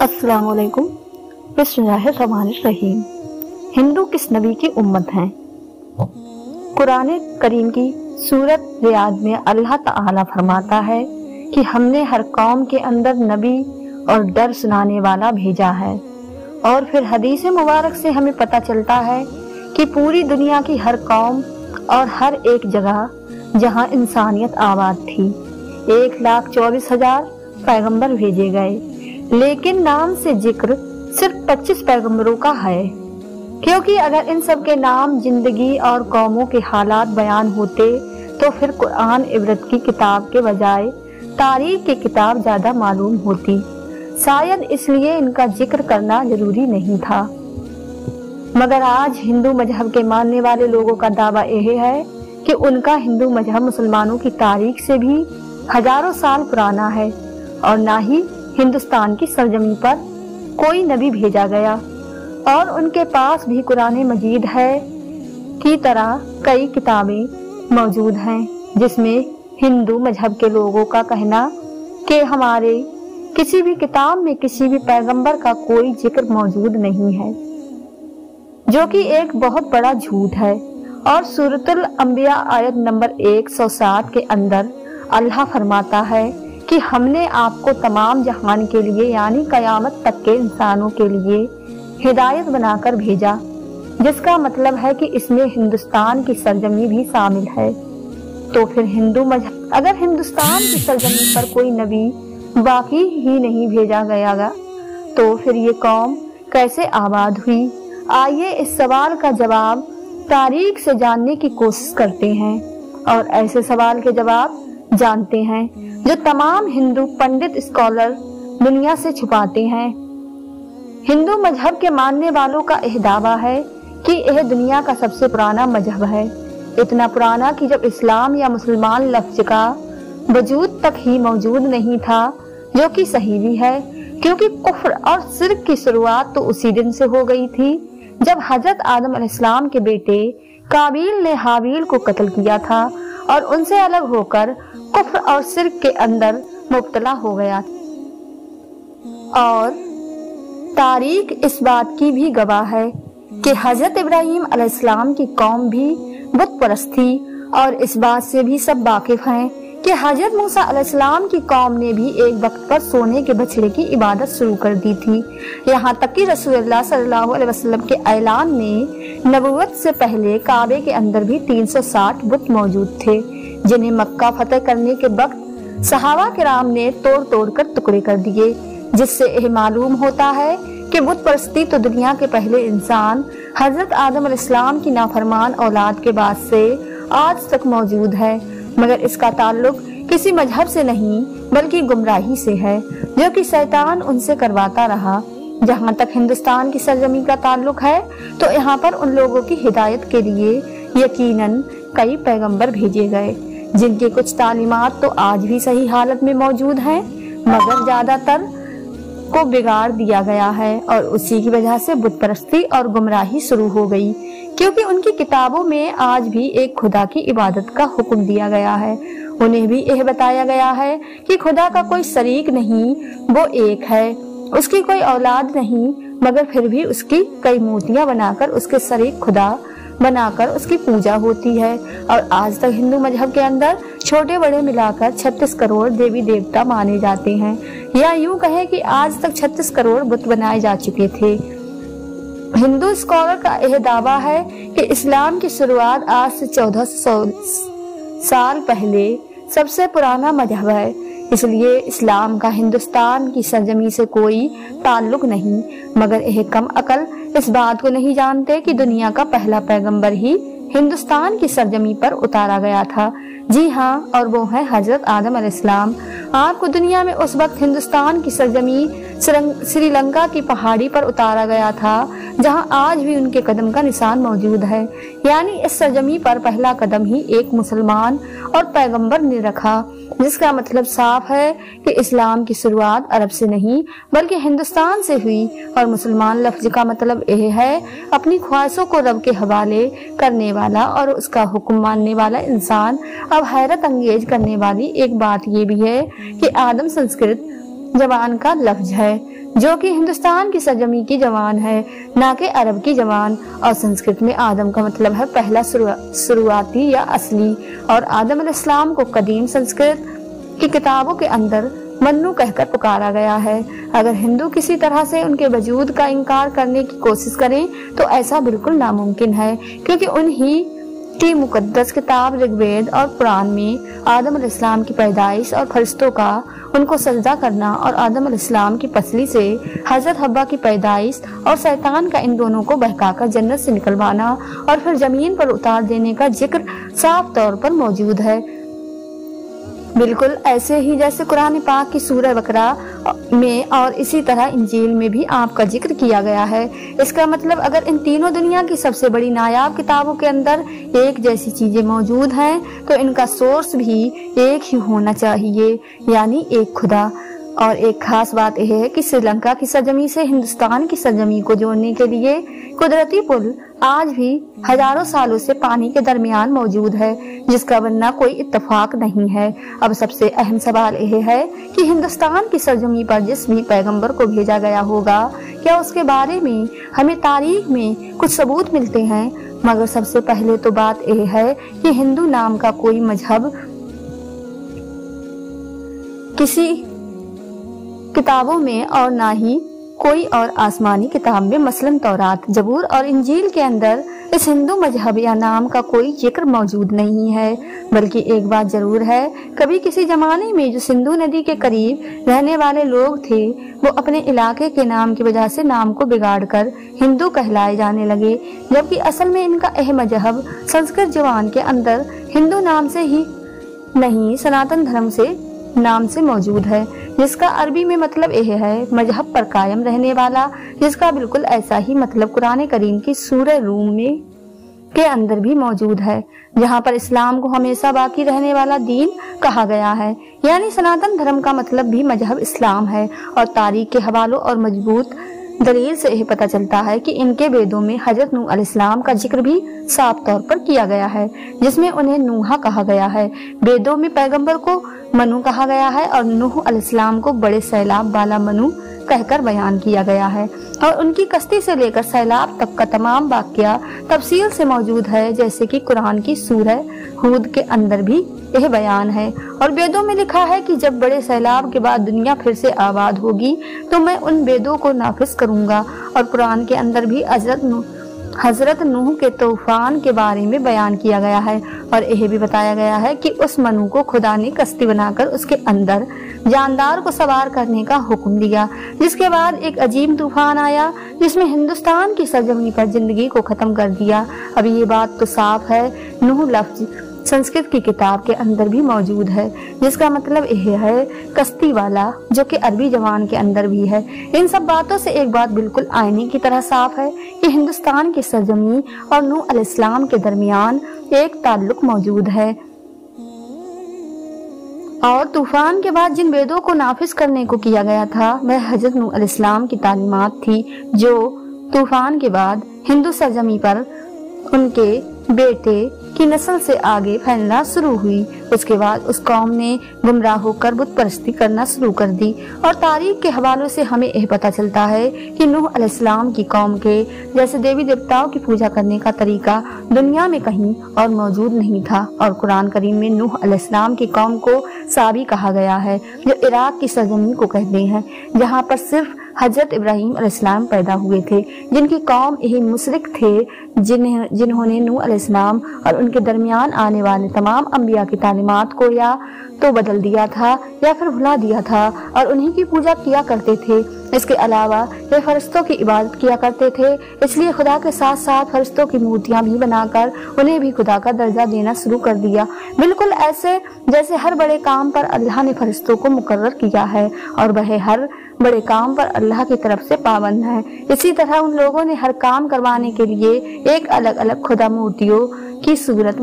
अस्सलाम वालेकुम। बिस्मिल्लाहिर्रहमानिर्रहीम। हिंदू किस नबी की उम्मत हैं? कुरान करीम की सूरत रियाद में अल्लाह ताला फरमाता है कि हमने हर कौम के अंदर नबी और डर सुनाने वाला भेजा है। और फिर हदीस मुबारक से हमें पता चलता है कि पूरी दुनिया की हर कौम और हर एक जगह जहां इंसानियत आबाद थी 1,24,000 पैगंबर भेजे गए, लेकिन नाम से जिक्र सिर्फ 25 पैगंबरों का है, क्योंकि अगर इन सब के नाम, जिंदगी और कौमों के हालात बयान होते तो फिर कुरान इबरत की किताब के बजाय तारीख की किताब ज्यादा मालूम होती। शायद इसलिए इनका जिक्र करना जरूरी नहीं था। मगर आज हिंदू मजहब के मानने वाले लोगों का दावा यह है कि उनका हिंदू मजहब मुसलमानों की तारीख से भी हजारों साल पुराना है और ना ही हिंदुस्तान की सरजमीन पर कोई नबी भेजा गया। और उनके पास भी कुरान मजीद है की तरह कई किताबें मौजूद हैं, जिसमें हिंदू मजहब के लोगों का कहना कि हमारे किसी भी किताब में किसी भी पैगंबर का कोई जिक्र मौजूद नहीं है, जो कि एक बहुत बड़ा झूठ है। और सूरतुल अंबिया आयत नंबर 107 के अंदर अल्लाह फरमाता है कि हमने आपको तमाम जहान के लिए यानी कयामत तक के इंसानों के लिए हिदायत बनाकर भेजा, जिसका मतलब है कि इसमें हिंदुस्तान की सरजमी भी शामिल है। तो फिर हिंदू मजहब अगर हिंदुस्तान की सरजमी पर कोई नबी बाकी ही नहीं भेजा गया तो फिर ये कौम कैसे आबाद हुई? आइए इस सवाल का जवाब तारीख से जानने की कोशिश करते हैं और ऐसे सवाल के जवाब जानते हैं जो तमाम हिंदू पंडित स्कॉलर दुनिया से छुपाते हैं। हिंदू मजहब के मानने वालों का यह दावा है कि यह दुनिया का सबसे पुराना मजहब है, इतना पुराना कि जब इस्लाम या मुसलमान लफ्ज का वजूद तक ही मौजूद नहीं था, जो कि सही भी है, क्योंकि कुफ्र और शिर्क की शुरुआत तो उसी दिन से हो गई थी जब हजरत आदम अलैहिस्सलाम के बेटे काबिल ने हाबिल को कत्ल किया था और उनसे अलग होकर कुफ्र और शिर्क के अंदर मुब्तला हो गया। और तारीख इस बात की भी गवाह है कि हजरत इब्राहिम अलैहिस्सलाम की कौम भी बुत परस्त थी और इस बात से भी सब वाकिफ हैं कि हजरत मूसा अलैहिस्सलाम की कौम ने भी एक वक्त पर सोने के बछड़े की इबादत शुरू कर दी थी। यहाँ तक कि रसूलुल्लाह सल्लल्लाहु अलैहि वसल्लम के ऐलान में नबुवत से पहले काबे के अंदर भी 360 बुत मौजूद थे, जिन्हें मक्का फतेह करने के वक्त सहाबा किराम ने तोड़ तोड़ कर टुकड़े कर दिए, जिससे यह मालूम होता है कि बुत परस्ती तो दुनिया के पहले इंसान हजरत आदम अलैहिस्सलाम की नाफरमान औलाद के बाद से आज तक मौजूद है। मगर इसका ताल्लुक किसी मजहब से नहीं बल्कि गुमराही से है, जो कि शैतान उनसे करवाता रहा। जहाँ तक हिंदुस्तान की सरजमी का ताल्लुक है तो यहाँ पर उन लोगों की हिदायत के लिए यकीनन कई पैगंबर भेजे गए, जिनकी कुछ तालीमात तो आज भी सही हालत में मौजूद हैं, मगर ज्यादातर को बिगाड़ दिया गया है और उसी की वजह से बुत परस्ती और गुमराही शुरू हो गई, क्योंकि उनकी किताबों में आज भी एक खुदा की इबादत का हुक्म दिया गया है। उन्हें भी यह बताया गया है कि खुदा का कोई शरीक नहीं, वो एक है, उसकी कोई औलाद नहीं, मगर फिर भी उसकी कई मूर्तियां बनाकर उसके शरीक खुदा बनाकर उसकी पूजा होती है। और आज तक हिंदू मजहब के अंदर छोटे बड़े मिलाकर 36 करोड़ देवी देवता माने जाते हैं, या यूं कहें कि आज तक 36 करोड़ बुत बनाए जा चुके थे। हिंदू स्कॉलर का यह दावा है कि इस्लाम की शुरुआत आज से 1400 साल पहले सबसे पुराना मजहब है, इसलिए इस्लाम का हिंदुस्तान की सरजमी से कोई ताल्लुक नहीं। मगर यह कम अकल इस बात को नहीं जानते कि दुनिया का पहला पैगंबर ही हिंदुस्तान की सरजमी पर उतारा गया था। जी हाँ, और वो है हजरत आदम अलैहिस्सलाम। आपको दुनिया में उस वक्त हिंदुस्तान की सरजमी श्रीलंका की पहाड़ी पर उतारा गया था, जहां आज भी उनके कदम का निशान मौजूद है। यानी इस सरजमी पर पहला कदम ही एक मुसलमान और पैगंबर ने रखा, जिसका मतलब साफ है कि इस्लाम की शुरुआत अरब से नहीं बल्कि हिंदुस्तान से हुई। और मुसलमान लफ्ज का मतलब यह है अपनी ख्वाहिशों को रब के हवाले करने वाला और उसका हुक्म मानने वाला इंसान। अब हैरत अंगेज करने वाली एक बात ये भी है कि आदम संस्कृत जबान का लफ्ज है, जो कि हिंदुस्तान की सरजमी की जबान है, ना कि अरब की जबान। और संस्कृत में आदम का मतलब है पहला शुरुआती या असली, और आदम अलैहिस्सलाम को कदीम संस्कृत की किताबों के अंदर मन्नू कहकर पुकारा गया है। अगर हिंदू किसी तरह से उनके वजूद का इनकार करने की कोशिश करें तो ऐसा बिल्कुल नामुमकिन है, क्योंकि उन्हीं की मुकद्दस किताब ऋग्वेद और कुरान में आदम अलैहिस्सलाम की पैदाइश और फरिश्तों का उनको सजदा करना, और आदम अलैहिस्सलाम की पसली से हजरत हव्वा की पैदाइश और शैतान का इन दोनों को बहकाकर जन्नत से निकलवाना और फिर जमीन पर उतार देने का जिक्र साफ तौर पर मौजूद है। बिल्कुल ऐसे ही जैसे कुरान पाक की सूरह बकरा में और इसी तरह इंजील में भी आपका जिक्र किया गया है। इसका मतलब अगर इन तीनों दुनिया की सबसे बड़ी नायाब किताबों के अंदर एक जैसी चीजें मौजूद हैं तो इनका सोर्स भी एक ही होना चाहिए, यानी एक खुदा। और एक खास बात यह है कि श्रीलंका की सरजमी से हिंदुस्तान की सरजमी को जोड़ने के लिए कुदरती पुल आज भी हजारों सालों से पानी के दरमियान मौजूद है, जिसका बनना कोई इत्तेफाक नहीं है। अब सबसे अहम सवाल यह है कि हिंदुस्तान की सरजमी पर जिस भी पैगंबर को भेजा गया होगा, क्या उसके बारे में हमें तारीख में कुछ सबूत मिलते हैं? मगर सबसे पहले तो बात यह है कि हिंदू नाम का कोई मजहब किसी किताबों में और ना ही कोई और आसमानी किताब में, मसलन तौरात, जबूर और इंजील के अंदर इस हिंदू मजहब या नाम का कोई जिक्र मौजूद नहीं है। बल्कि एक बात जरूर है, कभी किसी जमाने में जो सिंधु नदी के करीब रहने वाले लोग थे वो अपने इलाके के नाम की वजह से नाम को बिगाड़कर हिंदू कहलाए जाने लगे, जबकि असल में इनका यह मजहब संस्कृत जुबान के अंदर हिंदू नाम से ही नहीं, सनातन धर्म से नाम से मौजूद है, जिसका अरबी में मतलब यह है मजहब पर कायम रहने वाला, जिसका बिल्कुल ऐसा ही मतलब कुरान करीम की सूरह रूम में के अंदर भी मौजूद है, जहाँ पर इस्लाम को हमेशा बाकी रहने वाला दीन कहा गया है। यानी सनातन धर्म का मतलब भी मजहब इस्लाम है। और तारीख के हवालों और मजबूत दलील से यह पता चलता है कि इनके वेदों में हजरत नूह अलैहिस्सलाम का जिक्र भी साफ तौर पर किया गया है, जिसमें उन्हें नूहा कहा गया है। वेदों में पैगंबर को मनु कहा गया है और नूह अलैहिस्सलाम को बड़े सैलाब वाला मनु कहकर बयान किया गया है। और उनकी कश्ती से लेकर सैलाब तक का तमाम वाकया तफसील से मौजूद है, जैसे कि कुरान की सूरह हूद के अंदर भी यह बयान है। और वेदों में लिखा है कि जब बड़े सैलाब के बाद दुनिया फिर से आबाद होगी तो मैं उन वेदों को नाफिज करूंगा। और कुरान के अंदर भी हजरत नूह के तूफान के बारे में बयान किया गया है। और यह भी बताया गया है कि उस मनु को खुदा ने कश्ती बनाकर उसके अंदर जानदार को सवार करने का हुक्म दिया, जिसके बाद एक अजीब तूफान आया जिसमें हिंदुस्तान की सरजमी पर जिंदगी को खत्म कर दिया। अब ये बात तो साफ है, नूह लफ्ज संस्कृत की किताब के अंदर भी मौजूद है, जिसका मतलब यह है कश्ती वाला, जो कि अरबी जबान के अंदर भी है। इन सब बातों से एक बात बिल्कुल आईने की तरह साफ है कि हिंदुस्तान की सरजमी और नूह अलैहिस्सलाम के दरमियान एक ताल्लुक मौजूद है। और तूफान के बाद जिन वेदों को नाफिज करने को किया गया था वह हजरत नूह अलैहिस्सलाम की तालीमात थी, जो तूफान के बाद हिंदू सरजमी पर उनके बेटे की नस्ल से आगे फैलना शुरू हुई। उसके बाद उस कौम ने गुमराह होकर बुत परस्ती करना शुरू कर दी। और तारीख के हवालों से हमें यह पता चलता है कि नूह अलैहिस्सलाम की कौम के जैसे देवी देवताओं की पूजा करने का तरीका दुनिया में कहीं और मौजूद नहीं था। और कुरान करीम में नूह अलैहिस्सलाम की कौम को साबी कहा गया है, जो इराक की सरजमी को कहते हैं, जहाँ पर सिर्फ हजरत इब्राहिम अलैहिस्सलाम पैदा हुए थे, जिनकी कौम यही मुशरिक थे जिन्होंने नूह अलैहिस्सलाम और उनके दरमियान आने वाले तमाम अंबिया की तालीमात को या तो बदल दिया था या फिर भुला दिया था और उन्हीं की पूजा किया करते थे। इसके अलावा वे फरिश्तों की इबादत किया करते थे, इसलिए खुदा के साथ साथ फरिश्तों की मूर्तियां भी बनाकर उन्हें भी खुदा का दर्जा देना शुरू कर दिया, बिल्कुल ऐसे जैसे हर बड़े काम पर अल्लाह ने फरिश्तों को मुकर्रर किया है और वह हर बड़े काम पर अल्लाह की तरफ से पाबंद है। इसी तरह उन लोगों ने हर काम करवाने के लिए एक अलग अलग खुदा मूर्तियों की सूरत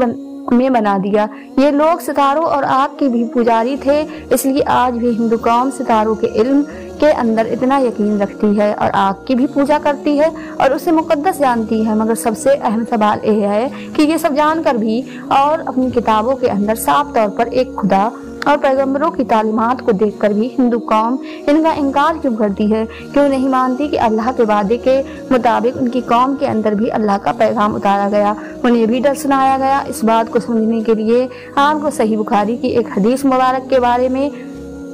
में बना दिया। ये लोग सितारों और आग के भी पुजारी थे, इसलिए आज भी हिंदू कौम सितारों के इल्म के अंदर इतना यकीन रखती है और आग की भी पूजा करती है और उसे मुकद्दस जानती है। मगर सबसे अहम सवाल यह है कि ये सब जानकर भी और अपनी किताबों के अंदर साफ तौर पर एक खुदा और पैगंबरों की तालीमात को देखकर भी हिंदू कौम इनका इनकार क्यों करती है? क्यों नहीं मानती कि अल्लाह के वादे के मुताबिक उनकी कौम के अंदर भी अल्लाह का पैगाम उतारा गया, उन्हें भी डर सुनाया गया। इस बात को समझने के लिए आपको सही बुखारी की एक हदीस मुबारक के बारे में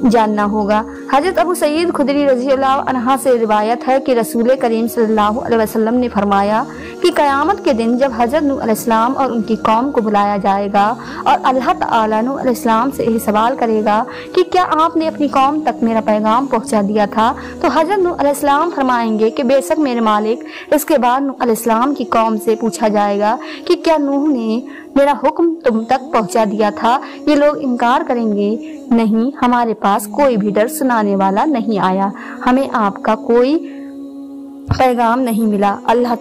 जानना होगा। हजरत अबू सईद खुदरी रज़ियल्लाहु अन्हा से रिवायत है कि रसूल करीम सल्लल्लाहु अलैहि वसल्लम ने फरमाया कि क़यामत के दिन जब हजरत नूह अलैहिस्सलाम और उनकी कौम को बुलाया जाएगा और अल्लाह ताला नूह अलैहिस्सलाम से यही सवाल करेगा कि क्या आपने अपनी कौम तक मेरा पैगाम पहुंचा दिया था, तो हजरत नूह अलैहिस्सलाम फरमाएंगे कि बेशक मेरे मालिक। इसके बाद नूह अलैहिस्सलाम की कौम से पूछा जाएगा कि क्या नूह ने मेरा हुक्म तुम तक पहुंचा दिया था? ये लोग इनकार करेंगे, नहीं, हमारे पास कोई भी डर सुनाने वाला नहीं आया, हमें आपका कोई पैगाम नहीं मिला। अल्लाह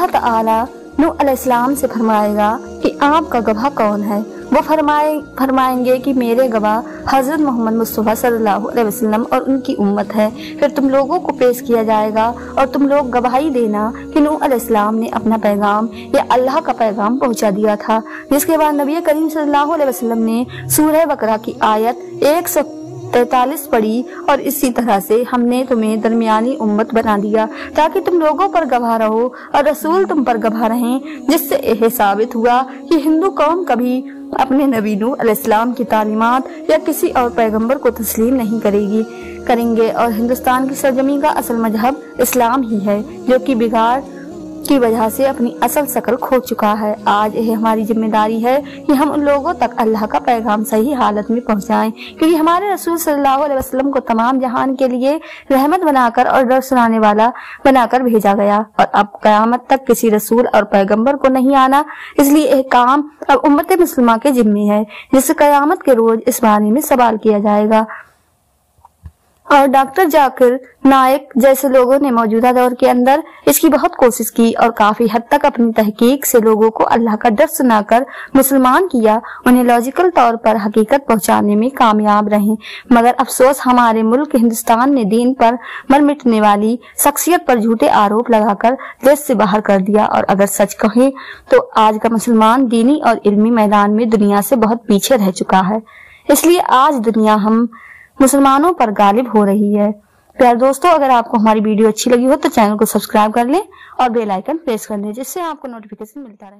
ताला नूह अलैहिस्सलाम से फरमाएगा कि आपका गवाह कौन है? वो फरमाएंगे कि मेरे गवाह हजरत मोहम्मद मुस्तफ़ा सल्लल्लाहु अलैहि वसल्लम और उनकी उम्मत है। फिर तुम लोगों को पेश किया जाएगा और तुम लोग गवाही देना कि नूह अलैहिस्सलाम ने अपना पैगाम या अल्लाह का पैगाम पहुंचा दिया था। जिसके बाद नबी करीम सल्लल्लाहु अलैहि वसल्लम ने सूरह बकरा की आयत 143 पढ़ी और इसी तरह से हमने तुम्हें दरमियानी उम्मत बना दिया ताकि तुम लोगों पर गवाह रहो और रसूल तुम पर गवाह रहें, जिससे यह साबित हुआ कि हिंदू कौम कभी अपने नबी नूह अलैहिस्सलाम की तालीमात या किसी और पैगंबर को तस्लीम नहीं करेंगे और हिंदुस्तान की सरजमी का असल मजहब इस्लाम ही है, जो कि बिगाड़ की वजह से अपनी असल शक्ल खो चुका है। आज यह हमारी जिम्मेदारी है कि हम उन लोगों तक अल्लाह का पैगाम सही हालत में पहुंचाएं, क्योंकि हमारे रसूल सल्लल्लाहु अलैहि वसल्लम को तमाम जहान के लिए रहमत बनाकर और डर सुनाने वाला बनाकर भेजा गया और अब कयामत तक किसी रसूल और पैगंबर को नहीं आना। इसलिए यह काम अब उम्मत मुस्लिमा के जिम्मे है, जिससे कयामत के रोज इस बारे में सवाल किया जाएगा। और डॉक्टर जाकिर नाइक जैसे लोगों ने मौजूदा दौर के अंदर इसकी बहुत कोशिश की और काफी हद तक अपनी तहकीक से लोगों को अल्लाह का डर सुनाकर मुसलमान किया, उन्हें लॉजिकल तौर पर हकीकत पहुंचाने में कामयाब रहे। मगर अफसोस हमारे मुल्क हिंदुस्तान ने दीन पर मर मिटने वाली शख्सियत पर झूठे आरोप लगाकर देश से बाहर कर दिया। और अगर सच कहें तो आज का मुसलमान दीनी और इल्मी मैदान में दुनिया से बहुत पीछे रह चुका है। इसलिए आज दुनिया हम मुसलमानों पर गालिब हो रही है। प्यारे दोस्तों, अगर आपको हमारी वीडियो अच्छी लगी हो तो चैनल को सब्सक्राइब कर लें और बेल आइकन प्रेस कर लें, जिससे आपको नोटिफिकेशन मिलता रहे।